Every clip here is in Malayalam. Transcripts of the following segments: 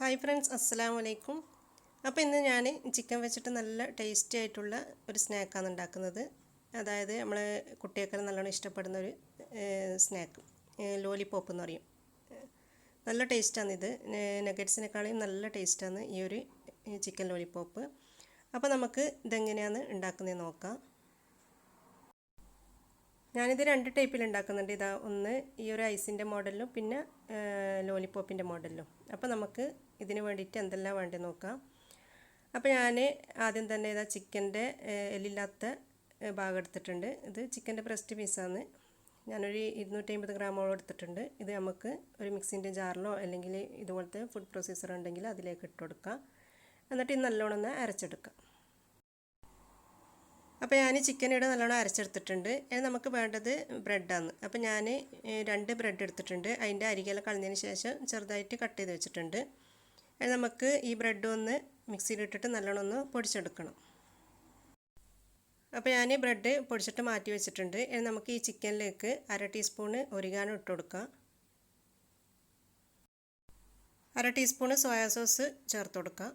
ഹായ് ഫ്രണ്ട്സ്, അസ്സലാമു അലൈക്കും. അപ്പോൾ ഇന്ന് ഞാൻ ചിക്കൻ വെച്ചിട്ട് നല്ല ടേസ്റ്റി ആയിട്ടുള്ള ഒരു സ്നാക്കാണ് ഉണ്ടാക്കുന്നത്. അതായത് നമ്മൾ കുട്ടികൾക്ക് നല്ലോണം ഇഷ്ടപ്പെടുന്ന ഒരു സ്നാക്ക്, ലോലിപോപ്പ് എന്ന് പറയും. നല്ല ടേസ്റ്റാണ് ഇത്. നഗറ്റ്സിനേക്കാളും നല്ല ടേസ്റ്റാണ് ഈ ഒരു ചിക്കൻ ലോലിപോപ്പ്. അപ്പോൾ നമുക്ക് ഇതെങ്ങനെയാണ് ഉണ്ടാക്കുന്നതെന്ന് നോക്കാം. ഞാനിത് രണ്ട് ടൈപ്പിൽ ഉണ്ടാക്കുന്നുണ്ട്. ഇതാ ഒന്ന് ഈ ഒരു ഐസിൻ്റെ മോഡലിലും പിന്നെ ലോലിപോപ്പിൻ്റെ മോഡലിലും. അപ്പോൾ നമുക്ക് ഇതിന് വേണ്ടിയിട്ട് എന്തെല്ലാം വേണ്ടി നോക്കാം. അപ്പോൾ ഞാൻ ആദ്യം തന്നെ ഇതാ ചിക്കൻ്റെ എല്ലില്ലാത്ത ഭാഗം എടുത്തിട്ടുണ്ട്. ഇത് ചിക്കൻ്റെ ബ്രസ്റ്റ് പീസാണ്. ഞാനൊരു 250 ഗ്രാമോളം എടുത്തിട്ടുണ്ട്. ഇത് നമുക്ക് ഒരു മിക്സിൻ്റെ ജാറിലോ അല്ലെങ്കിൽ ഇതുപോലത്തെ ഫുഡ് പ്രോസസ്സർ ഉണ്ടെങ്കിൽ അതിലേക്ക് ഇട്ട് കൊടുക്കാം. എന്നിട്ട് ഇത് നല്ലോണം ഒന്ന് അരച്ചെടുക്കാം. അപ്പോൾ ഞാൻ ചിക്കൻ ഇവിടെ നല്ലോണം അരച്ചെടുത്തിട്ടുണ്ട്. നമുക്ക് വേണ്ടത് ബ്രെഡാണ്. അപ്പോൾ ഞാൻ 2 ബ്രെഡ് എടുത്തിട്ടുണ്ട്. അതിൻ്റെ അരികെല്ലാം കളഞ്ഞതിന് ശേഷം ചെറുതായിട്ട് കട്ട് ചെയ്ത് വെച്ചിട്ടുണ്ട്. നമുക്ക് ഈ ബ്രെഡ് ഒന്ന് മിക്സിയിലിട്ടിട്ട് നല്ലോണം ഒന്ന് പൊടിച്ചെടുക്കണം. അപ്പോൾ ഞാൻ ബ്രെഡ് പൊടിച്ചിട്ട് മാറ്റി വെച്ചിട്ടുണ്ട്. നമുക്ക് ഈ ചിക്കനിലേക്ക് 1/2 ടീസ്പൂണ് ഒരിഗാനോ ഇട്ട് കൊടുക്കാം. 1/2 ടീസ്പൂണ് സോയാ സോസ് ചേർത്ത് കൊടുക്കാം.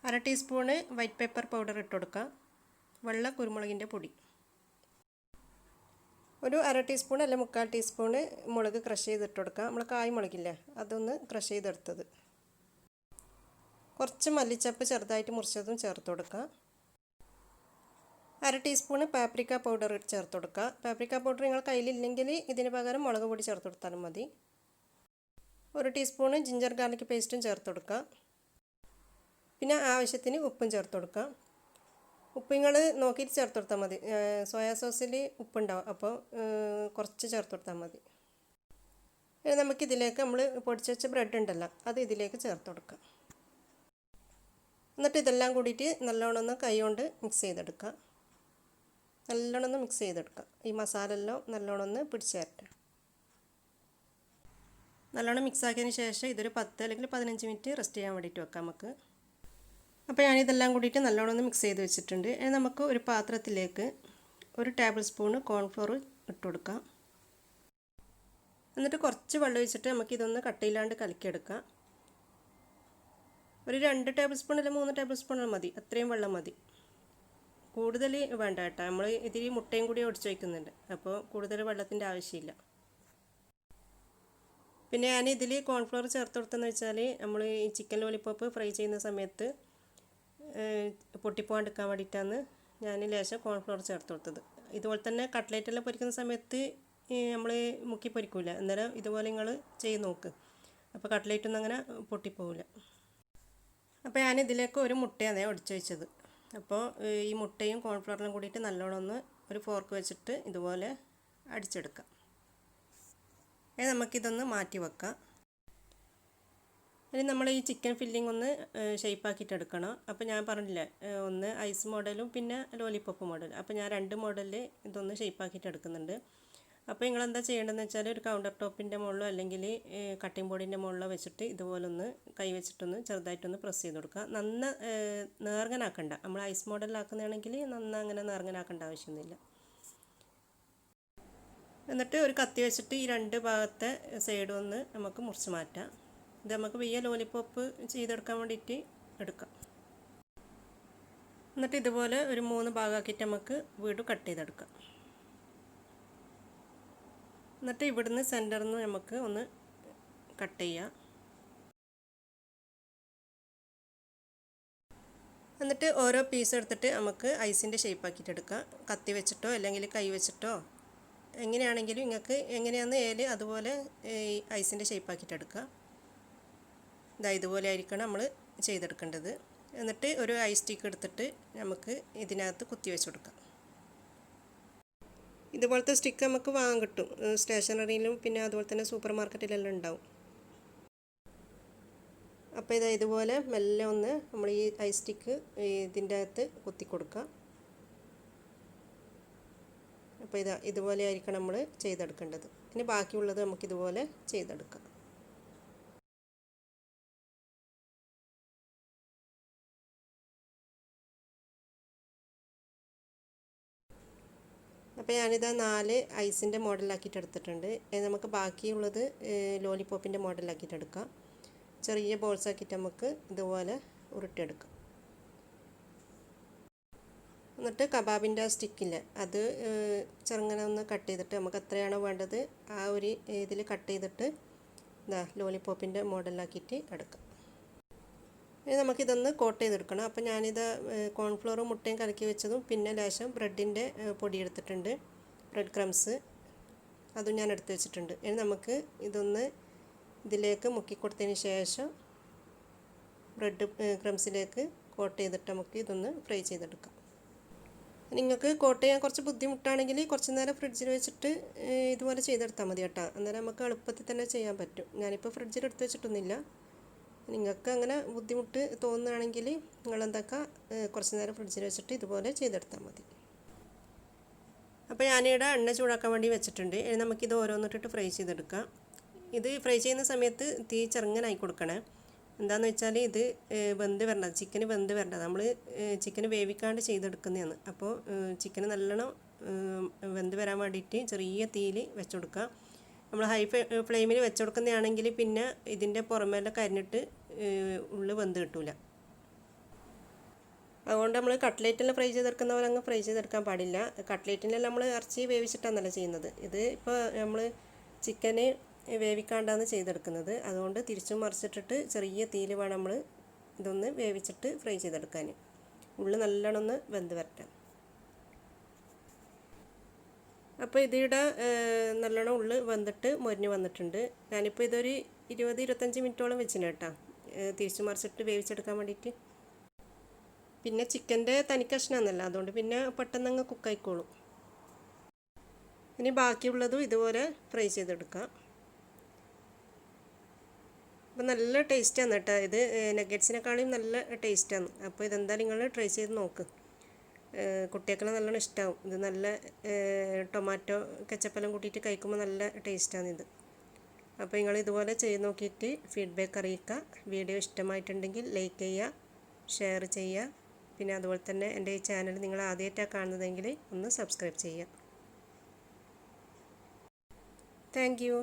1/2 ടീസ്പൂണ് വൈറ്റ് പെപ്പർ പൗഡർ ഇട്ട് കൊടുക്കാം. വെള്ള കുരുമുളകിൻ്റെ പൊടി. ഒരു 1/2 ടീസ്പൂൺ അല്ല 3/4 ടീസ്പൂണ് മുളക് ക്രഷ് ചെയ്തിട്ട് കൊടുക്കാം. നമ്മൾ കായ് മുളകില്ലേ, അതൊന്ന് ക്രഷ് ചെയ്തെടുത്തത്. കുറച്ച് മല്ലിച്ചപ്പ് ചെറുതായിട്ട് മുറിച്ചതും ചേർത്ത് കൊടുക്കാം. 1/2 ടീസ്പൂണ് പാപ്രിക്ക പൗഡർ ചേർത്ത് കൊടുക്കുക. പാപ്രിക്ക പൗഡർ നിങ്ങൾ കയ്യിലില്ലെങ്കിൽ ഇതിന് പകരം മുളക് പൊടി ചേർത്ത് കൊടുത്താലും മതി. 1 ടീസ്പൂണ് ജിഞ്ചർ ഗാർലിക് പേസ്റ്റും ചേർത്ത് കൊടുക്കുക. പിന്നെ ആവശ്യത്തിന് ഉപ്പും ചേർത്ത് കൊടുക്കാം. ഉപ്പ് നിങ്ങൾ നോക്കിയിട്ട് ചേർത്ത് കൊടുത്താൽ മതി. സോയാ സോസിൽ ഉപ്പുണ്ടാവും, അപ്പോൾ കുറച്ച് ചേർത്ത് കൊടുത്താൽ മതി. നമുക്കിതിലേക്ക് നമ്മൾ പൊടിച്ച് വെച്ച ബ്രെഡ് ഉണ്ടല്ലോ, അത് ഇതിലേക്ക് ചേർത്ത് കൊടുക്കാം. എന്നിട്ട് ഇതെല്ലാം കൂടിയിട്ട് നല്ലോണം ഒന്ന് കൈ കൊണ്ട് മിക്സ് ചെയ്തെടുക്കാം. നല്ലോണം ഒന്ന് മിക്സ് ചെയ്തെടുക്കാം. ഈ മസാല എല്ലാം നല്ലോണം ഒന്ന് പിടിച്ച് തരട്ടെ. നല്ലോണം മിക്സ് ആക്കിയതിന് ശേഷം ഇതൊരു 10 അല്ലെങ്കിൽ 15 മിനിറ്റ് റെസ്റ്റ് ചെയ്യാൻ വേണ്ടിയിട്ട് വെക്കാം നമുക്ക്. അപ്പോൾ ഞാനിതെല്ലാം കൂടിയിട്ട് നല്ലോണം ഒന്ന് മിക്സ് ചെയ്ത് വെച്ചിട്ടുണ്ട്. നമുക്ക് ഒരു പാത്രത്തിലേക്ക് 1 ടേബിൾ സ്പൂണ് കോൺഫ്ലോർ ഇട്ട് കൊടുക്കാം. എന്നിട്ട് കുറച്ച് വെള്ളം ഒഴിച്ചിട്ട് നമുക്കിതൊന്ന് കട്ടയില്ലാണ്ട് കലക്കിയെടുക്കാം. ഒരു 2 ടേബിൾ സ്പൂൺ അല്ലെങ്കിൽ 3 ടേബിൾ സ്പൂൺ മതി, അത്രയും വെള്ളം മതി. കൂടുതൽ വേണ്ട കേട്ടോ. നമ്മൾ ഇതിൽ മുട്ടയും കൂടി ഒടിച്ച് വയ്ക്കുന്നുണ്ട്, അപ്പോൾ കൂടുതൽ വെള്ളത്തിൻ്റെ ആവശ്യമില്ല. പിന്നെ ഞാൻ ഇതിൽ കോൺഫ്ലോർ ചേർത്ത് കൊടുത്തതെന്ന് വെച്ചാൽ നമ്മൾ ഈ ചിക്കൻ ലോലിപോപ്പ് ഫ്രൈ ചെയ്യുന്ന സമയത്ത് പൊട്ടിപ്പോകാണ്ടിരിക്കാൻ വേണ്ടിയിട്ടാണ് ഞാൻ ലേശം കോൺഫ്ലോർ ചേർത്ത് കൊടുത്തത്. ഇതുപോലെ തന്നെ കട്ട്ലേറ്റെല്ലാം പൊരിക്കുന്ന സമയത്ത് നമ്മൾ മുക്കി പൊരിക്കില്ല, അന്നേരം ഇതുപോലെ നിങ്ങൾ ചെയ്ത് നോക്ക്. അപ്പോൾ കട്ട്ലേറ്റൊന്നും അങ്ങനെ പൊട്ടിപ്പോവില്ല. അപ്പോൾ ഞാൻ ഇതിലേക്ക് ഒരു മുട്ടയാണ് ഒടിച്ച് വെച്ചത്. അപ്പോൾ ഈ മുട്ടയും കോൺഫ്ലോറിലും കൂടിയിട്ട് നല്ലോണം ഒന്ന് ഒരു ഫോർക്ക് വെച്ചിട്ട് ഇതുപോലെ അടിച്ചെടുക്കാം. നമുക്കിതൊന്ന് മാറ്റി വെക്കാം. ഇനി നമ്മൾ ഈ ചിക്കൻ ഫില്ലിംഗ് ഒന്ന് ഷേപ്പാക്കിയിട്ട് എടുക്കണം. അപ്പോൾ ഞാൻ പറഞ്ഞില്ലേ, ഒന്ന് ഐസ് മോഡലും പിന്നെ ലോലിപോപ്പ് മോഡലും. അപ്പോൾ ഞാൻ 2 മോഡലിൽ ഇതൊന്ന് ഷേപ്പാക്കിയിട്ട് എടുക്കുന്നുണ്ട്. അപ്പോൾ നിങ്ങളെന്താ ചെയ്യേണ്ടതെന്ന് വെച്ചാൽ ഒരു കൗണ്ടർ ടോപ്പിൻ്റെ മുകളിലോ അല്ലെങ്കിൽ കട്ടിംഗ് ബോർഡിൻ്റെ മുകളിലോ വെച്ചിട്ട് ഇതുപോലൊന്ന് കൈ വെച്ചിട്ടൊന്ന് ചെറുതായിട്ടൊന്ന് പ്രസ് ചെയ്ത് കൊടുക്കുക. നേർങ്ങനാക്കണ്ട. നമ്മൾ ഐസ് മോഡലിലാക്കുന്നതാണെങ്കിൽ അങ്ങനെ നേർങ്ങനാക്കേണ്ട ആവശ്യമൊന്നുമില്ല. എന്നിട്ട് ഒരു കത്തി വെച്ചിട്ട് ഈ 2 ഭാഗത്തെ സൈഡും ഒന്ന് നമുക്ക് മുറിച്ച് മാറ്റാം. ഇത് നമുക്ക് വലിയ ലോലിപോപ്പ് ചെയ്തെടുക്കാൻ വേണ്ടിയിട്ട് എടുക്കാം. എന്നിട്ട് ഇതുപോലെ ഒരു 3 ഭാഗമാക്കിയിട്ട് നമുക്ക് വീണ്ടും കട്ട് ചെയ്തെടുക്കാം. എന്നിട്ട് ഇവിടുന്ന് സെൻറ്ററിൽ നിന്ന് നമുക്ക് ഒന്ന് കട്ട് ചെയ്യാം. എന്നിട്ട് ഓരോ പീസ് എടുത്തിട്ട് നമുക്ക് ഐസിൻ്റെ ഷേപ്പാക്കിയിട്ട് എടുക്കാം. കത്തി വെച്ചിട്ടോ അല്ലെങ്കിൽ കൈ വെച്ചിട്ടോ എങ്ങനെയാണെങ്കിലും നിങ്ങൾക്ക് എങ്ങനെയാണെന്ന് അതുപോലെ ഐസിൻ്റെ ഷേപ്പാക്കിയിട്ട് എടുക്കുക. ഇതുപോലെ ആയിരിക്കണം നമ്മൾ ചെയ്തെടുക്കേണ്ടത്. എന്നിട്ട് ഒരു ഐസ് സ്റ്റിക്ക് എടുത്തിട്ട് നമുക്ക് ഇതിനകത്ത് കുത്തി വെച്ച് കൊടുക്കാം. ഇതുപോലത്തെ സ്റ്റിക്ക് നമുക്ക് വാങ്ങാൻ കിട്ടും, സ്റ്റേഷനറിയിലും പിന്നെ അതുപോലെ തന്നെ സൂപ്പർ മാർക്കറ്റിലെല്ലാം ഉണ്ടാവും. അപ്പോൾ ഇതുപോലെ മെല്ലെ ഒന്ന് നമ്മൾ ഈ ഐസ് സ്റ്റിക്ക് ഇതിൻ്റെ അകത്ത് കുത്തി കൊടുക്കുക. അപ്പോൾ ഇതുപോലെ ആയിരിക്കണം നമ്മൾ ചെയ്തെടുക്കേണ്ടത്. ഇനി ബാക്കിയുള്ളത് നമുക്കിതുപോലെ ചെയ്തെടുക്കാം. അപ്പോൾ ഞാനിത് 4 ഐസിൻ്റെ മോഡലാക്കിയിട്ട് എടുത്തിട്ടുണ്ട്. നമുക്ക് ബാക്കിയുള്ളത് ലോലിപോപ്പിൻ്റെ മോഡലാക്കിയിട്ട് എടുക്കാം. ചെറിയ ബോൾസ് ആക്കിയിട്ട് നമുക്ക് ഇതുപോലെ ഉരുട്ടിയെടുക്കാം. എന്നിട്ട് കബാബിൻ്റെ സ്റ്റിക്കില്ല അത് ചെറുങ്ങനെ ഒന്ന് കട്ട് ചെയ്തിട്ട് നമുക്ക് എത്രയാണോ വേണ്ടത് ആ ഒരു ഇതിൽ കട്ട് ചെയ്തിട്ട് ലോലിപോപ്പിൻ്റെ മോഡലാക്കിയിട്ട് എടുക്കാം. ഇനി നമുക്കിതൊന്ന് കോട്ട് ചെയ്തെടുക്കണം. അപ്പോൾ ഞാനിത് കോൺഫ്ലോറും മുട്ടയും കലക്കി വെച്ചതും പിന്നെ ലേശം ബ്രെഡിൻ്റെ പൊടി എടുത്തിട്ടുണ്ട്, ബ്രെഡ് ക്രംസ് അതും ഞാൻ എടുത്ത് വെച്ചിട്ടുണ്ട്. ഇനി നമുക്ക് ഇതൊന്ന് ഇതിലേക്ക് മുക്കി കൊടുത്തതിന് ശേഷം ബ്രെഡ് ക്രംസിലേക്ക് കോട്ട് ചെയ്തിട്ട് നമുക്ക് ഇതൊന്ന് ഫ്രൈ ചെയ്തെടുക്കാം. നിങ്ങൾക്ക് കോട്ട് ചെയ്യാൻ കുറച്ച് ബുദ്ധിമുട്ടാണെങ്കിൽ കുറച്ച് നേരം ഫ്രിഡ്ജിൽ വെച്ചിട്ട് ഇതുപോലെ ചെയ്തെടുത്താൽ മതി കേട്ടോ. അന്നേരം നമുക്ക് എളുപ്പത്തിൽ തന്നെ ചെയ്യാൻ പറ്റും. ഞാനിപ്പോൾ ഫ്രിഡ്ജിൽ എടുത്ത് വെച്ചിട്ടൊന്നുമില്ല. നിങ്ങൾക്ക് അങ്ങനെ ബുദ്ധിമുട്ട് തോന്നുകയാണെങ്കിൽ നിങ്ങളെന്തൊക്കെ കുറച്ച് നേരം ഫ്രിഡ്ജിൽ വെച്ചിട്ട് ഇതുപോലെ ചെയ്തെടുത്താൽ മതി. അപ്പോൾ ഞാനിവിടെ എണ്ണ ചൂടാക്കാൻ വേണ്ടി വെച്ചിട്ടുണ്ട്. നമുക്കിത് ഓരോന്നിട്ടിട്ട് ഫ്രൈ ചെയ്തെടുക്കാം. ഇത് ഫ്രൈ ചെയ്യുന്ന സമയത്ത് തീ ചെറുങ്ങനായി കൊടുക്കണേ. എന്താണെന്ന് വെച്ചാൽ ഇത് വെന്ത് വരേണ്ടത്, ചിക്കന് വെന്ത് വരേണ്ടത്. നമ്മൾ ചിക്കന് വേവിക്കാണ്ട് ചെയ്തെടുക്കുന്നതാണ്. അപ്പോൾ ചിക്കന് നല്ലോണം വെന്ത് വരാൻ വേണ്ടിയിട്ട് ചെറിയ തീയിൽ വെച്ച് കൊടുക്കുക. നമ്മൾ ഹൈ ഫ്ലെയിമിൽ വെച്ച് കൊടുക്കുന്നതാണെങ്കിൽ പിന്നെ ഇതിൻ്റെ പുറമേലെ കരിഞ്ഞിട്ട് ഉള്ളിൽ വെന്ത് കിട്ടില്ല. അതുകൊണ്ട് നമ്മൾ കട്ട്ലേറ്റെല്ലാം ഫ്രൈ ചെയ്തെടുക്കുന്ന പോലെ അങ്ങ് ഫ്രൈ ചെയ്തെടുക്കാൻ പാടില്ല. കട്ട്ലേറ്റിനെല്ലാം നമ്മൾ ഇറച്ചി വേവിച്ചിട്ടാണല്ലോ ചെയ്യുന്നത്. ഇത് ഇപ്പോൾ നമ്മൾ ചിക്കന് വേവിക്കാണ്ടാണ് ചെയ്തെടുക്കുന്നത്. അതുകൊണ്ട് തിരിച്ചും മറിച്ചിട്ടിട്ട് ചെറിയ തീയിൽ വേണം നമ്മൾ ഇതൊന്ന് വേവിച്ചിട്ട് ഫ്രൈ ചെയ്തെടുക്കാൻ. ഉള്ളിൽ നല്ലോണം ഒന്ന് വെന്ത് വരട്ടെ. അപ്പോൾ ഇതിവിടെ നല്ലോണം ഉള്ളിൽ വെന്തിട്ട് മൊരിഞ്ഞ് വന്നിട്ടുണ്ട്. ഞാനിപ്പോൾ ഇതൊരു 20-25 മിനിറ്റോളം വെച്ചിന് കേട്ടോ, തിരിച്ചു മറിച്ചിട്ട് വേവിച്ചെടുക്കാൻ വേണ്ടിയിട്ട്. പിന്നെ ചിക്കൻ്റെ തനിക്കഷ്ണമൊന്നുമല്ല, അതുകൊണ്ട് പിന്നെ പെട്ടെന്ന് അങ്ങ് കുക്കായിക്കോളും. ഇനി ബാക്കിയുള്ളതും ഇതുപോലെ ഫ്രൈ ചെയ്തെടുക്കാം. അപ്പോൾ നല്ല ടേസ്റ്റാണ് കേട്ടോ. ഇത് നഗറ്റ്സിനെക്കാളും നല്ല ടേസ്റ്റാണ്. അപ്പോൾ ഇതെന്തായാലും നിങ്ങൾ ട്രൈ ചെയ്ത് നോക്ക്. കുട്ടികൾക്കെല്ലാം നല്ലോണം ഇഷ്ടമാവും. ഇത് നല്ല ടൊമാറ്റോ കെച്ചപ്പെല്ലാം കൂട്ടിയിട്ട് കഴിക്കുമ്പോൾ നല്ല ടേസ്റ്റാണിത്. അപ്പോൾ നിങ്ങൾ ഇതുപോലെ ചെയ്ത് നോക്കിയിട്ട് ഫീഡ്ബാക്ക് അറിയിക്കുക. വീഡിയോ ഇഷ്ടമായിട്ടുണ്ടെങ്കിൽ ലൈക്ക് ചെയ്യുക, ഷെയർ ചെയ്യുക. പിന്നെ അതുപോലെ തന്നെ എൻ്റെ ഈ ചാനൽ നിങ്ങൾ ആദ്യമായിട്ടാണ് കാണുന്നതെങ്കിൽ ഒന്ന് സബ്സ്ക്രൈബ് ചെയ്യുക. Thank you.